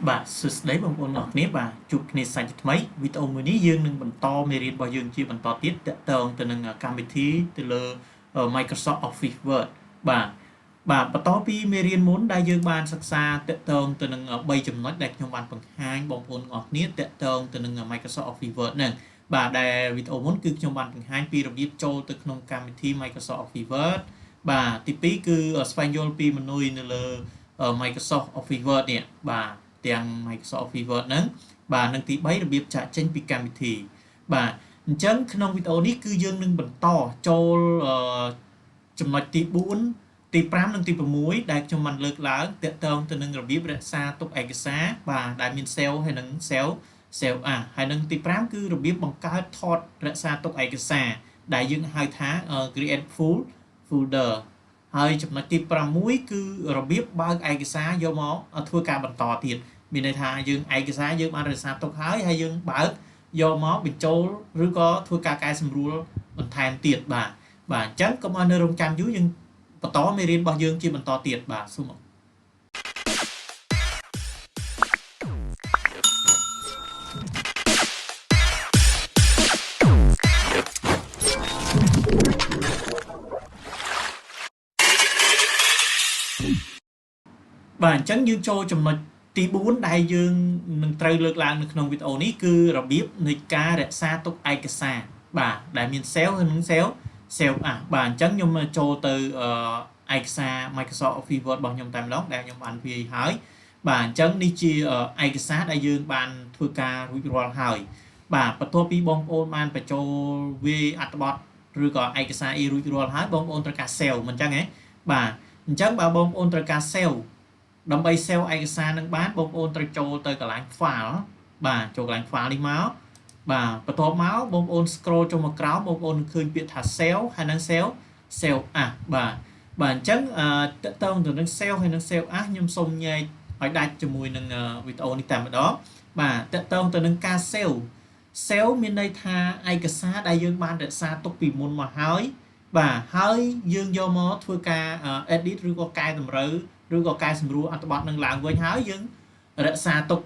បាទសួស្តីបងប្អូនអរគ្នាបាទជួបគ្នាសាច់ថ្មីវីដេអូមួយនេះយើងនឹងបន្តមេរៀនរបស់យើងជាបន្តទៀតតកតងទៅនឹងកម្មវិធីទៅលើ Microsoft Office Word បាទបន្តពីមេរៀនមុនដែលយើងបានសិក្សាតកតងទៅនឹង3ចំណុចដែលខ្ញុំបានបង្ហាញបងប្អូនអរគ្នាតកតងទៅនឹង Microsoft Office Word ហ្នឹងបាទដែលវីដេអូមុនគឺខ្ញុំបានបង្ហាញពីរបៀបចូលទៅក្នុងកម្មវិធី Microsoft Office Word បាទទី2គឺស្វែងយល់ពីមេនុយនៅលើ Microsoft Office Word នេះបាទទាំង Microsoft Office Word ហ្នឹងបាទនិងទី3របៀបចាក់ចេញពីកម្មវិធីបាទអញ្ចឹងក្នុងវីដេអូនេះគឺយើងនឹងបន្តចូលចំណុចទី4ទី5និងទី6ដែលខ្ញុំបានលើកឡើងទាក់ទងទៅនឹងរបៀបរក្សាទុកឯកសារបាទដែលមាន cell ហើយនិង cell ហើយនឹងទី5គឺរបៀបបង្កើតថតរក្សាទុកឯកសារដែលយើងហៅថា create full folder ហើយចំណុចទី6គឺរបៀបបើកឯកសារយកមកធ្វើការបន្តទៀតមានន័យថាយើងឯកសារយើងបានរក្សាទុកហើយយើងបើកយកមកបញ្ចូលឬក៏ធ្វើការកែសម្រួលបន្ថែមទៀតបាទអញ្ចឹងកុំឲ្យនៅរងចាំយូរយើងបន្តមេរៀនរបស់យើងជាបន្តទៀតបាទសូមបាទអញ្ចឹងយើងចូលចំណុចទី4ដែលយើងនឹងត្រូវលើកឡើងនៅក្នុងវីដេអូនេះគឺរបៀបនៃការរក្សាទុកឯកសារបាទដែលមាន cell ហើយនិង cell បាទអញ្ចឹងខ្ញុំចូលទៅឯកសារ Microsoft Office Word របស់ខ្ញុំតែម្ដងដែលខ្ញុំបានវាយហើយបាទអញ្ចឹងនេះជាឯកសារដែលយើងបានធ្វើការរួចរាល់ហើយបាទបន្ទាប់ពីបងប្អូនបានបញ្ចូលវាយអត្ថបទឬក៏ឯកសាររួចរាល់ហើយបងប្អូនត្រូវការ cell មិនអញ្ចឹងហ៎បាទអញ្ចឹងបើបងប្អូនត្រូវការ cell ដើម្បី save ឯកសារនឹងបានបងប្អូនត្រូវចូលទៅកន្លែង file បាទចូលកន្លែង file នេះមកបាទបន្ទាប់មកបងប្អូន scroll ចុះមកក្រោមបងប្អូននឹងឃើញពាក្យថា save ហើយនឹង save as បាទអញ្ចឹងតកតងទៅនឹង save ហើយនឹង save as ខ្ញុំសូមញែកឲ្យដាច់ជាមួយនឹងវីដេអូនេះតែម្ដងបាទតកតងទៅនឹងការ save មានន័យថាឯកសារដែលយើងបានរក្សាទុកពីមុនមកហើយបាទហើយយើងយកមកធ្វើការ edit ឬក៏កែតម្រូវឬក៏កែសម្រួលអត្ថបទនឹងឡើងវិញហើយយើងរក្សាទុក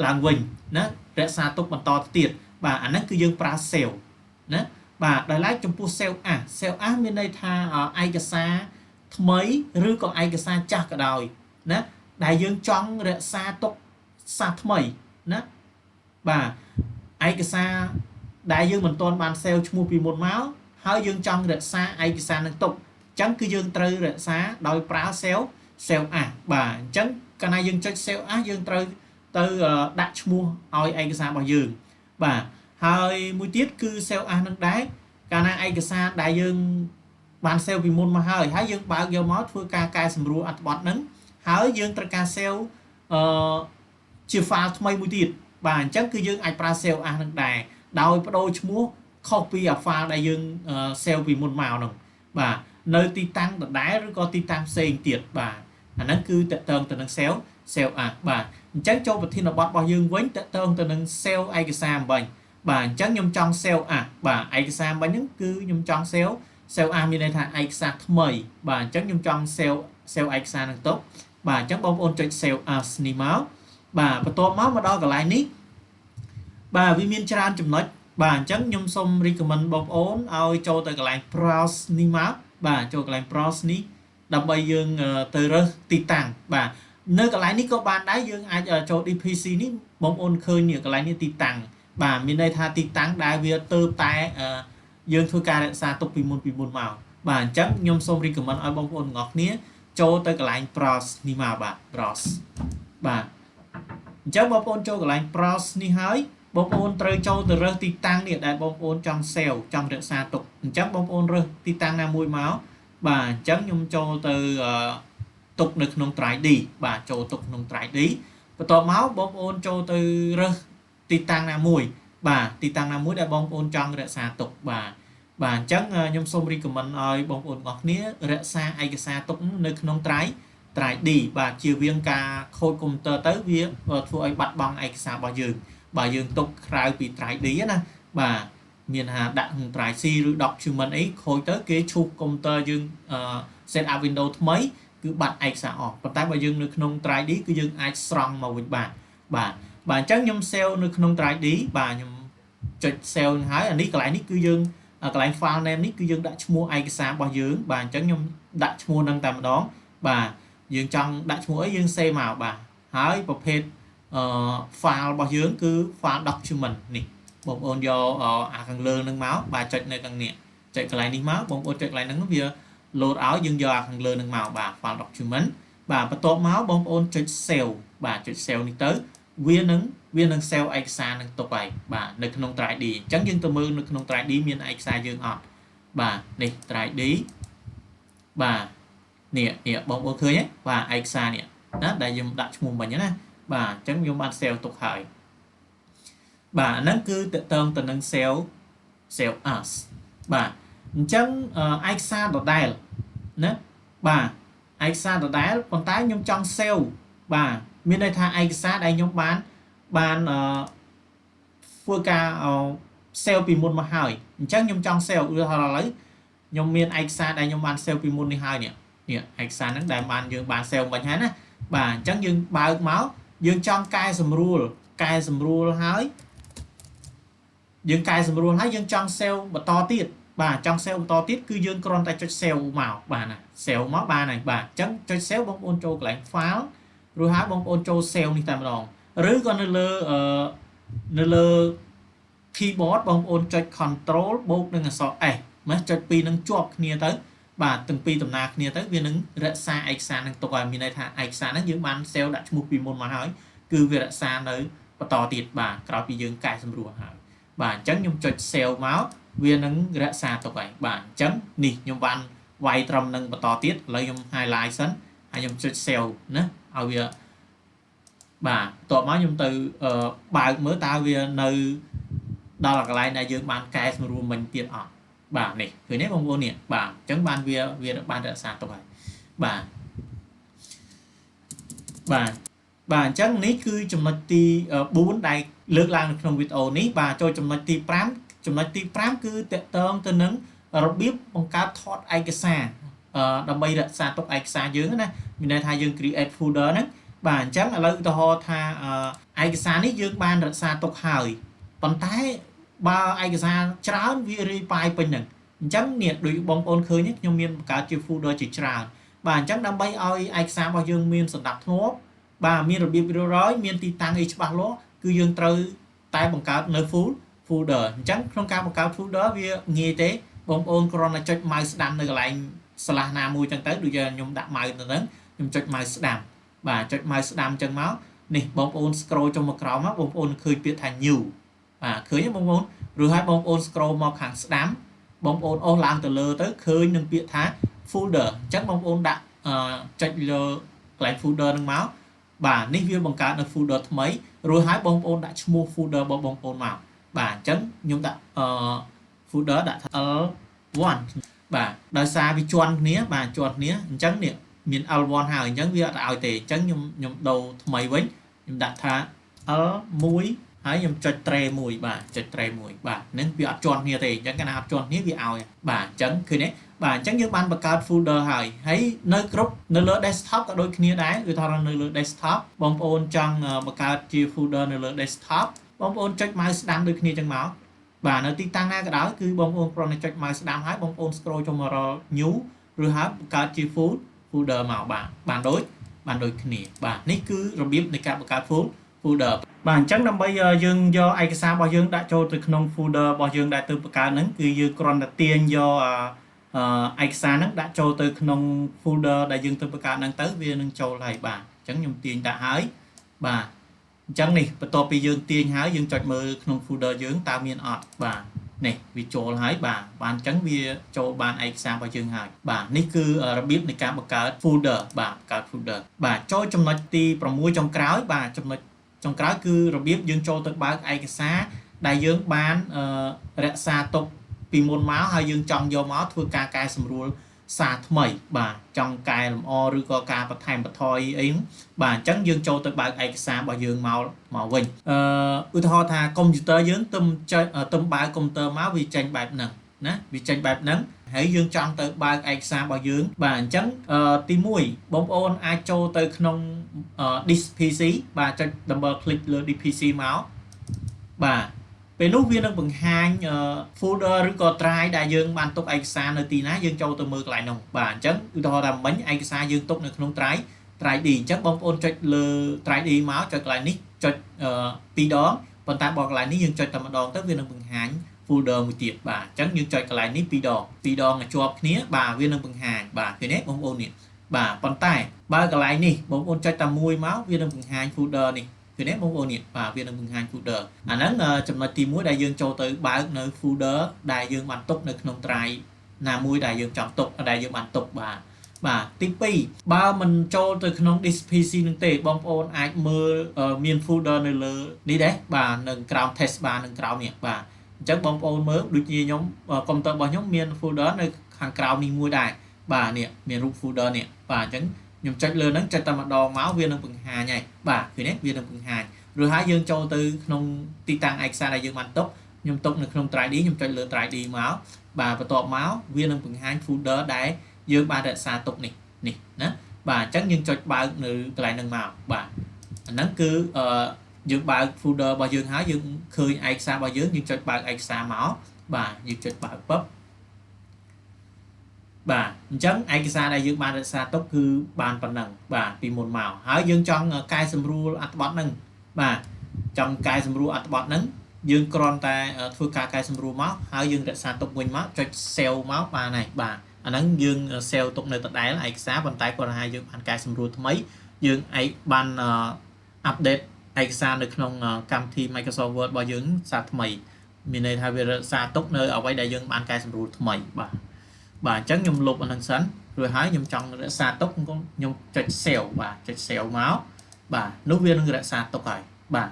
ឡើងវិញណារក្សាទុកបន្តទៅទៀតបាទអាហ្នឹងគឺយើងប្រើ save ណាបាទដោយឡែកចំពោះ save as មានន័យថាឯកសារថ្មីឬក៏ឯកសារចាស់ក៏ដោយណាដែលយើងចង់រក្សាទុកសារថ្មីណាបាទឯកសារដែលយើងមិនទាន់បាន save ឈ្មោះពីមុនមកហើយយើងចង់រក្សាឯកសារនឹងទុកអញ្ចឹងគឺយើងត្រូវរក្សាដោយប្រើ save as បាទអញ្ចឹងកាលណាយើងចុច save as យើងត្រូវទៅដាក់ឈ្មោះឲ្យឯកសាររបស់យើងបាទហើយមួយទៀតគឺ save as នឹងដែរកាលណាឯកសារដែលយើងបាន save ពីមុនមកហើយយើងបើកយកមកធ្វើការកែសម្រួលអត្ថបទហ្នឹងហើយយើងត្រូវការ save ជា file ថ្មីមួយទៀតបាទអញ្ចឹងគឺយើងអាចប្រើ save as នឹងដែរដោយបដូរឈ្មោះខុសពី file ដែលយើង save ពីមុនមកហ្នឹងបាទនៅទីតាំងដដែលឬក៏ទីតាំងផ្សេងទៀតបាទអាហ្នឹងគឺតកតងទៅនឹង save as បាទអញ្ចឹងចូលប្រធានបទរបស់យើងវិញតកតងទៅនឹង save ឯកសារអំបញ្ញបាទអញ្ចឹងខ្ញុំចង់ save as បាទឯកសារអំបញ្ញហ្នឹងគឺខ្ញុំចង់ save as មានន័យថាឯកសារថ្មីបាទអញ្ចឹងខ្ញុំចង់ save ឯកសារហ្នឹងទុកបាទអញ្ចឹងបងប្អូនចុច save as នេះមកបាទបន្ទាប់មកដល់កន្លែងនេះបាទវាមានច្រើនចំណុចបាទអញ្ចឹងខ្ញុំសូម recommend បងប្អូនឲ្យចូលទៅកន្លែង browse នេះមកបាទចូលកន្លែង browse នេះដើម្បីយើងទៅរើសទីតាំងបាទនៅកន្លែងនេះក៏បានដែរយើងអាចចូល DPC នេះបងប្អូនឃើញកន្លែងនេះទីតាំងបាទមានន័យថាទីតាំងដែលវាទៅតែយើងធ្វើការរក្សាទុកពីមុនមកបាទអញ្ចឹងខ្ញុំសូម recommend ឲ្យបងប្អូនទាំងអស់គ្នាចូលទៅកន្លែង browse នេះមកបាទ browse បាទអញ្ចឹងបងប្អូនចូលកន្លែង browse នេះហើយបងប្អូនត្រូវចូលទៅរើសទីតាំងនេះដែលបងប្អូនចង់ save ចង់រក្សាទុកអញ្ចឹងបងប្អូនរើសទីតាំងណាមួយមកបាទអញ្ចឹងខ្ញុំចូលទៅទុកនៅក្នុង drive D បាទចូលទុកក្នុង drive D បន្ទាប់មកបងប្អូនចូលទៅរើសទីតាំងណាមួយបាទទីតាំងណាមួយដែលបងប្អូនចង់រក្សាទុកបាទអញ្ចឹងខ្ញុំសូម recommend ឲ្យបងប្អូនទាំងអស់គ្នារក្សាឯកសារទុកនៅក្នុង drive D បាទជៀសវាងការខូចកុំព្យូទ័រទៅវាធ្វើឲ្យបាត់បង់ឯកសាររបស់យើងបើយើងទុកក្រៅពី drive D ណាបាទមានថាដាក់ក្នុង drive C ឬ document អីខូចទៅគេឈូសកុំព្យូទ័រយើងset up Windows ថ្មីគឺបាត់ឯកសារអស់ប៉ុន្តែបើយើងនៅក្នុង drive D គឺយើងអាចស្រង់មកវិញបាន bà chắc nhom sale nơi không trái đi bà nhom chọn sale hái anh ấy cái này cứ dương cái này file name ní cứ dương đã mua ai cái sáng bao dương bà chắc nhom đã mua nâng tầm đó bà dương trong đã mua ấy dương xe màu bà háiประเภท file bao dương cứ file document nè bông ôn do càng lơ nâng máu bà chọn nơi càng nhẹ chạy cái này đi máu bông ôn chạy lại nâng bia load áo dương do càng lơ nâng màu bà file document bà bắt top máu bông ôn chọn sale bà chọn sale đi tới viên nâng sale ai xa nâng tục bài bà nơi không trái đi chẳng nhưng tôi mơ nơi không trái đi miền ai xa dương ọt bà này trái đi bà nè bông ôn khơi nhé và ai xa nè đó đại dùng đặt mùng mình nhé nè bà chẳng dùng ban sale tục hại bà nâng cứ tự tông từ nâng sale us bà chẳng ai xa đột đài nè bà ai xa đột đài còn tái nhung trong sale bà miền đây tha ai xa đây nhung bán phơi ca sale pin môn mà hỏi chắc nhung trong sale đưa họ lấy nhung miền ai xa đây nhung bán sale pin môn đi hai nè ai xa nó đại bán dương bán sale mình hết á bà chắc dương bao máu dương trong cai sầm rùa hái dương cai sầm rùa hái dương trong sale mà to tiết bà trong sale to tiết cứ dương con tay cho sale màu bà này sale máu ba này bà chắc cho sale bông ôn trâu lại pháo rồi hái bông ôn trâu sale đi tạm đòn rồi còn nơi lơ keyboard bông ôn cho control bốc nâng sọ mới cho pi nâng chuột nia tới bà từng pi tầm nạc nia tới viên nâng rẽ xa ai xa nâng tục mình đây thà ai xa nâng những bán sale đã một pi môn mà hỏi cứ việc rẽ xa nơi và to tiệt bà cáo pi dương cài xâm rùa hỏi bà chẳng nhung cho sale máu viên nâng rẽ xa tục bà chẳng nì nhung văn vay trầm nâng và to tiết lấy nhung highlight sẵn hay nhung cho sale nữa ở việc bà tọa máu nhung từ bà mới tao vì nơi đó là cái này là dương bán cái room mình tiền ở bà này người nét bông vô nè bà chẳng ban việc ban đã sạc tụi bà chắc ní cứ chùm nó ti 4 đại lược lang trong video ní bà cho chùm nó ti pram cứ tệ tơn tên nứng rồi biết bằng cá thoát ai cái xa đâm bây đã sạc tụi ai xa dưới nè mình đây thay dương create folder nè bà chắc là lấy to tha ai cái xa ní dương ban đã sạc tụi hời còn tái ba ai cái xa tráo vi pai bình nè chẳng nhiệt đối bóng ôn khơi nhất nhưng miền cả chiều folder chỉ trào bà chắc đâm bay ai xa bao dương miền sập đập thố bà miền rồi biết rồi miền ti tăng ít bao lố cứ dương trơi tay bằng cá nơi folder chắc không cao bằng cá folder vì nghe thế bóng ôn corona cho mai đam nơi lại sala nam mùi chân tới được giờ nhung đặt mai nữa nhung cho mai đam bà cho mai đam chân máu nè bóng ôn scroll trong một cào mắt bóng ôn khơi biết thành nhiều khơi nhé bóng ôn rồi hai bóng ôn scroll một hàng đám bóng ôn ô làm từ lơ tới khơi nâng biệt thá folder chắc bóng ôn đã chạy lơ lại folder nâng máu bà ní viên bằng cả được folder mấy rồi hai bóng ôn đã mua folder bóng ôn màu bà chấn nhung đã folder đã one bà đời xa vì chọn nía bà chọn nía chấn nè miền albon hào chấn việc ảo tệ chấn nhung đầu mấy với nhung đã thá muối hãy nhầm cho tre mùi bà cho tre mùi bà nên việc chọn như thế chẳng cái nào chọn như việc ao bà chẳng khi đấy bà chẳng như ban bạc card folder hay hãy nơi group nơi lỡ desktop có đôi khi đấy người ta là nơi lỡ desktop bóng ôn trong bạc card chia folder nơi lỡ desktop bóng ôn check mouse đam đôi khi trong máu bà nơi tích tăng ra cái đó cứ bóng ôn pro này check mouse đam hãy bóng ôn scroll trong mà nhú rồi hãy bạc card chia folder màu bà bàn đôi khi bà ní cứ rồi biết này cả bạc card folder bạn chắc năm bây giờ dương do ai xa bao dương đã cho từ nông folder bao dương đã từ cả nắng cứ dương còn là tiền do ai xa nắng đã cho từ nông folder đại dương từ cả nắng tới viên nâng châu lại bà chẳng nhầm tiền đã hái bà chẳng này bắt đầu bây dương tiền hái dương chọn mơ nông folder dương tạo miền ọt bà này vì chỗ hái bà bạn chẳng vì cho bạn ai xa bao dương hái bà ní cứ biết này cả một cái folder bà cho trong nói ti mua trong cáo bà trong nói trong cái cứ rồi biết dương cho tới báo ai cái xá đại dương bán rẽ xa tục vì môn máu hay dương trong vô máu thưa ca cai sầm rùa xa mày bà trong cài làm o rư co ca và thành và thôi ấy bà chẳng dương cho tới báo ai cái xá bà dương màu vinh ưu thọ thà computer dương tâm chơi tâm báo computer máu vì tranh bạc nè ណាវាចេញបែបហ្នឹងហើយយើងចង់ទៅបើកឯកសាររបស់យើងបាទអញ្ចឹងទី1បងប្អូនអាចចូលទៅក្នុង disk PC បាទចុច double click លើ disk PC មកបាទពេលនោះវានឹងបង្ហាញ folder ឬក៏ drive ដែលយើងបានទុកឯកសារនៅទីណាយើងចូលទៅមើលកន្លែងនោះបាទអញ្ចឹងឧទាហរណ៍ថាមិញឯកសារយើងទុកនៅក្នុង drive D អញ្ចឹងបងប្អូនចុចលើ drive D មកចុចកន្លែងនេះចុច2 ដងប៉ុន្តែបើកន្លែងនេះយើងចុចតែម្ដងទៅវានឹងបង្ហាញ folder មួយទៀតបាទអញ្ចឹងយើងចុចកន្លែងនេះ2 ដងឲ្យជាប់គ្នាបាទវានឹងបង្ហាញបាទឃើញទេបងប្អូននេះបាទប៉ុន្តែបើកន្លែងនេះបងប្អូនចុចតែមួយមកវានឹងបង្ហាញ folder នេះឃើញទេបងប្អូននេះបាទវានឹងបង្ហាញ folder អាហ្នឹងចំណុចទី1ដែលយើងចូលទៅបើកនៅ folder ដែលយើងបានទុកនៅក្នុង drive ណាមួយដែលយើងចង់ទុកដែលយើងបានទុកបាទទី2បើមិនចូលទៅក្នុង disk PC នឹងទេបងប្អូនអាចមើលមាន folder នៅលើនេះដែរបាទនឹងក្រោម test bar នឹងក្រោមនេះបាទអញ្ចឹងបងប្អូនមើលដូចជាខ្ញុំកុំព្យូទ័ររបស់ខ្ញុំមាន folder នៅខាងក្រោមនេះមួយដែរបាទនេះមានរូប folder នេះបាទអញ្ចឹងខ្ញុំចុចលើហ្នឹងចុចតែម្ដងមកវានឹងបង្ហាញហើយបាទឃើញទេវានឹងបង្ហាញឬហើយយើងចូលទៅក្នុងទីតាំងឯកសារដែលយើងបានទុកខ្ញុំទុកនៅក្នុង drive D ខ្ញុំចុចលើ drive D មកបាទបន្ទាប់មកវានឹងបង្ហាញ folder ដែលយើងបានរក្សាទុកនេះណាបាទអញ្ចឹងយើងចុចបើកនៅកន្លែងហ្នឹងមកបាទអាហ្នឹងគឺយើងបើក folder របស់យើងហើយយើងឃើញឯកសាររបស់យើងចុចបើកឯកសារមកបាទយើងចុចបើកពឹបបាទអញ្ចឹងឯកសារដែលយើងបានរក្សាទុកគឺបានប៉ុណ្ណឹងបាទពីមុនមកហើយយើងចង់កែសម្រួលអត្ថបទហ្នឹងបាទចង់កែសម្រួលអត្ថបទហ្នឹងយើងគ្រាន់តែធ្វើការកែសម្រួលមកហើយយើងរក្សាទុកវិញមកចុច save មកបានហើយបាទអាហ្នឹងយើង save ទុកនៅដដែលឯកសារប៉ុន្តែគាត់ថាយើងបានកែសម្រួលថ្មីយើងបាន update ឯកសារនៅក្នុងកម្មវិធី Microsoft Word របស់យើងសារថ្មីមានន័យថាវារក្សាទុកនៅអ្វីដែលយើងបានកែសម្រួលថ្មីបាទអញ្ចឹងខ្ញុំលុបអាហ្នឹងសិនរួចហើយខ្ញុំចង់រក្សាទុកខ្ញុំចុច save បាទចុច save មកបាទនោះវានឹងរក្សាទុកហើយបាទ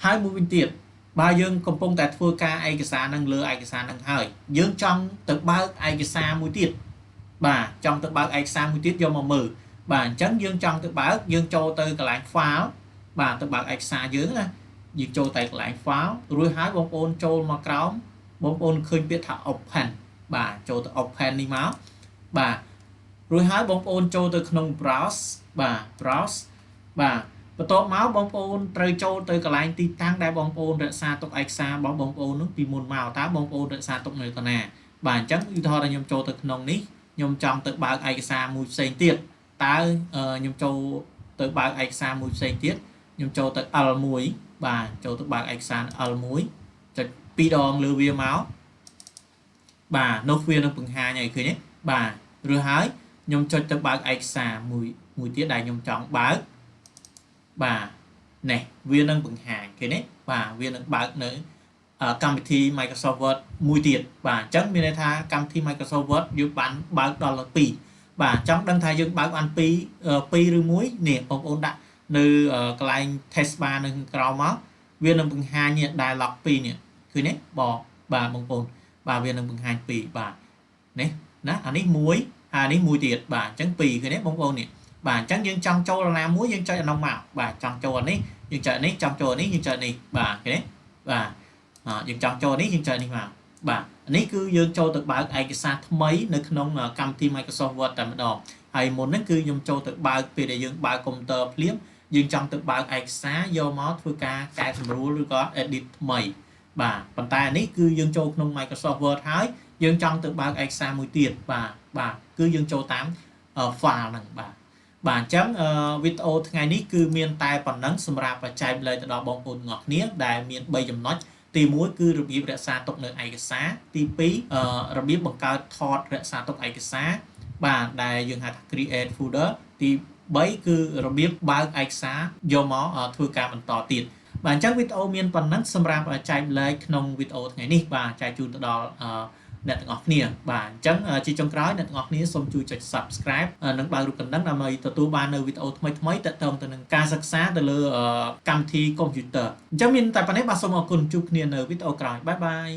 ហើយមួយវិញទៀតបើយើងកំពុងតែធ្វើការឯកសារនឹងលើឯកសារនឹងហើយយើងចង់ទៅបើកឯកសារមួយទៀតបាទចង់ទៅបើកឯកសារមួយទៀតយកមកមើលបាទអញ្ចឹងយើងចង់ទៅបើកយើងចូលទៅកន្លែង file បាទទៅបើកឯកសារយើងណាយើងចូលទៅកន្លែង file រួចហើយបងប្អូនចូលមកក្រោមបងប្អូនឃើញពាក្យថា open បាទចូលទៅ open នេះមកបាទរួចហើយបងប្អូនចូលទៅក្នុង browse បាទ browse បាទបន្ទាប់មកបងប្អូនត្រូវចូលទៅកន្លែងទីតាំងដែលបងប្អូនរក្សាទុកឯកសាររបស់បងប្អូននោះពីមុនមកតើបងប្អូនរក្សាទុកនៅកណាបាទអញ្ចឹងឧទាហរណ៍ថាខ្ញុំចូលទៅក្នុងនេះខ្ញុំចង់ទៅបើកឯកសារមួយផ្សេងទៀតតើខ្ញុំចូលទៅបើកឯកសារមួយផ្សេងទៀតខ្ញុំចូលទៅ L1 បាទចូលទៅបើកឯកសារ L1 ចុច2 ដងលើវាមកបាទនោះវានឹងបង្ហាញឲ្យឃើញទេបាទឬហើយខ្ញុំចុចទៅបើកឯកសារមួយទៀតដែលខ្ញុំចង់បើកបាទនេះវានឹងបង្ហាញឃើញទេបាទវានឹងបើកនៅកម្មវិធី Microsoft Word មួយទៀតបាទអញ្ចឹងមានន័យថាកម្មវិធី Microsoft Word យើងបានបើកដល់2បាទចង់ដឹងថាយើងបើកបាន2ឬ1នេះបងប្អូនដាក់នៅកន្លែង test bar នឹងក្រោមមកវានឹងបង្ហាញនេះ dialog 2នេះឃើញទេបាទបងប្អូនបាទវានឹងបង្ហាញ2បាទនេះណាអានេះ1អានេះ1ទៀតបាទអញ្ចឹង2ឃើញទេបងប្អូននេះបាទអញ្ចឹងយើងចង់ចូលណាមួយយើងចុចអានោះមកបាទចង់ចូលអានេះយើងចុចនេះចង់ចូលអានេះយើងចុចនេះបាទឃើញទេបាទយើងចង់ចូលនេះយើងចុចនេះមកបាទនេះគឺយើងចូលទៅបើកឯកសារថ្មីនៅក្នុងកម្មវិធី Microsoft Word តែម្ដងហើយមុនហ្នឹងគឺខ្ញុំចូលទៅបើកពេលដែលយើងបើកកុំព្យូទ័រភ្លាមយើងចង់ទៅបើកឯកសារយកមកធ្វើការកែសម្រួលឬក៏ edit ថ្មីបាទប៉ុន្តែនេះគឺយើងចូលក្នុង Microsoft Word ហើយយើងចង់ទៅបើកឯកសារមួយទៀតបាទគឺយើងចូលតាម file ហ្នឹងបាទអញ្ចឹងវីដេអូថ្ងៃនេះគឺមានតែប៉ុណ្ណឹងសម្រាប់ចែកលេខទៅដល់បងប្អូនទាំងអស់គ្នាដែលមាន3ចំណុចទី1គឺរបៀបរក្សាទុកនៅឯកសារទី2របៀបបង្កើតថតរក្សាទុកឯកសារបាទដែលយើងហៅថា create folder ទី3គឺរបៀបបើកឯកសារយកមកធ្វើការបន្តទៀតបាទអញ្ចឹងវីដេអូមានប៉ុណ្ណឹងសម្រាប់ចែកលេខក្នុងវីដេអូថ្ងៃនេះបាទចែកជូនទៅដល់អ្នកទាំងអស់គ្នាបាទអញ្ចឹងជាចុងក្រោយអ្នកទាំងអស់គ្នាសូមជួយចុច Subscribe និងបើករូបកណ្ដឹងដើម្បីទទួលបាននៅវីដេអូថ្មីៗទាក់ទងទៅនឹងការសិក្សាទៅលើកម្មវិធីកុំព្យូទ័រអញ្ចឹងមានតែប៉ុណ្ណេះបាទសូមអរគុណជួបគ្នានៅវីដេអូក្រោយបាយបាយ